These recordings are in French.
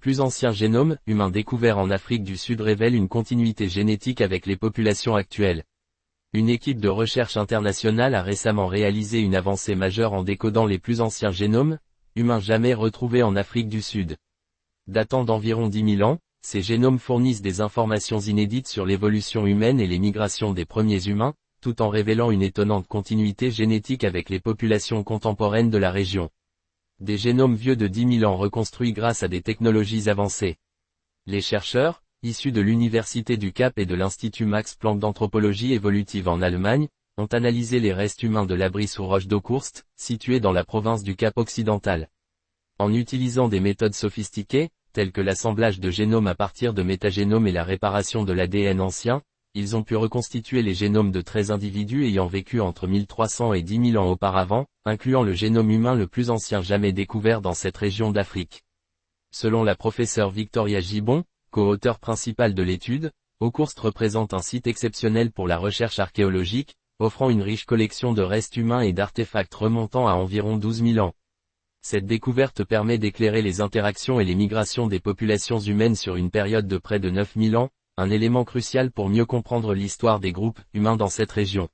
plus ancien génome humain découvert en Afrique du Sud révèle une continuité génétique avec les populations actuelles. Une équipe de recherche internationale a récemment réalisé une avancée majeure en décodant les plus anciens génomes humains jamais retrouvés en Afrique du Sud. Datant d'environ 10 000 ans, ces génomes fournissent des informations inédites sur l'évolution humaine et les migrations des premiers humains, tout en révélant une étonnante continuité génétique avec les populations contemporaines de la région. Des génomes vieux de 10 000 ans reconstruits grâce à des technologies avancées. Les chercheurs, issus de l'Université du Cap et de l'Institut Max Planck d'anthropologie évolutive en Allemagne, ont analysé les restes humains de l'abri sous roche d'Okhurst, situé dans la province du Cap occidental. En utilisant des méthodes sophistiquées, telles que l'assemblage de génomes à partir de métagénomes et la réparation de l'ADN ancien, ils ont pu reconstituer les génomes de 13 individus ayant vécu entre 1300 et 10 000 ans auparavant, incluant le génome humain le plus ancien jamais découvert dans cette région d'Afrique. Selon la professeure Victoria Gibbon, co-auteure principale de l'étude, Okhurst représente un site exceptionnel pour la recherche archéologique, offrant une riche collection de restes humains et d'artefacts remontant à environ 12 000 ans. Cette découverte permet d'éclairer les interactions et les migrations des populations humaines sur une période de près de 9 000 ans, un élément crucial pour mieux comprendre l'histoire des groupes humains dans cette région.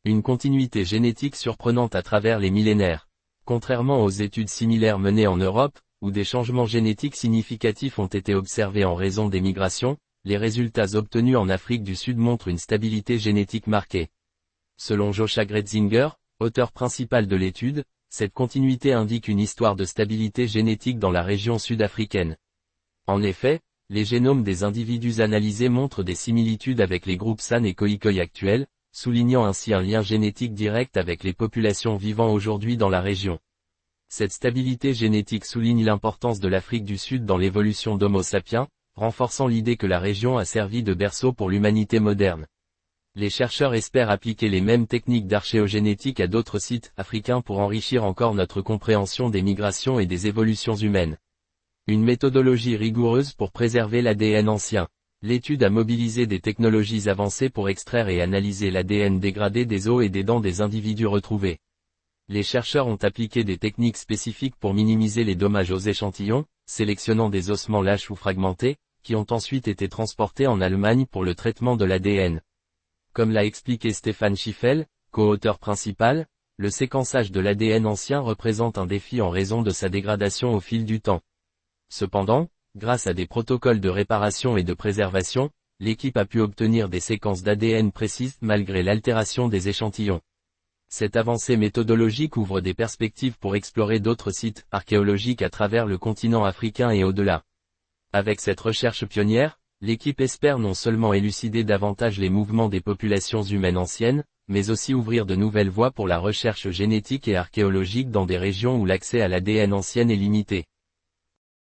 Une continuité génétique surprenante à travers les millénaires. Contrairement aux études similaires menées en Europe, où des changements génétiques significatifs ont été observés en raison des migrations, les résultats obtenus en Afrique du Sud montrent une stabilité génétique marquée. Selon Joshua Gretzinger, auteur principal de l'étude, cette continuité indique une histoire de stabilité génétique dans la région sud-africaine. En effet, les génomes des individus analysés montrent des similitudes avec les groupes San et Khoikhoi actuels, soulignant ainsi un lien génétique direct avec les populations vivant aujourd'hui dans la région. Cette stabilité génétique souligne l'importance de l'Afrique du Sud dans l'évolution d'Homo sapiens, renforçant l'idée que la région a servi de berceau pour l'humanité moderne. Les chercheurs espèrent appliquer les mêmes techniques d'archéogénétique à d'autres sites africains pour enrichir encore notre compréhension des migrations et des évolutions humaines. Une méthodologie rigoureuse pour préserver l'ADN ancien. L'étude a mobilisé des technologies avancées pour extraire et analyser l'ADN dégradé des os et des dents des individus retrouvés. Les chercheurs ont appliqué des techniques spécifiques pour minimiser les dommages aux échantillons, sélectionnant des ossements lâches ou fragmentés, qui ont ensuite été transportés en Allemagne pour le traitement de l'ADN. Comme l'a expliqué Stéphane Schiffel, co-auteur principal, le séquençage de l'ADN ancien représente un défi en raison de sa dégradation au fil du temps. Cependant, grâce à des protocoles de réparation et de préservation, l'équipe a pu obtenir des séquences d'ADN précises malgré l'altération des échantillons. Cette avancée méthodologique ouvre des perspectives pour explorer d'autres sites archéologiques à travers le continent africain et au-delà. Avec cette recherche pionnière, l'équipe espère non seulement élucider davantage les mouvements des populations humaines anciennes, mais aussi ouvrir de nouvelles voies pour la recherche génétique et archéologique dans des régions où l'accès à l'ADN ancienne est limité.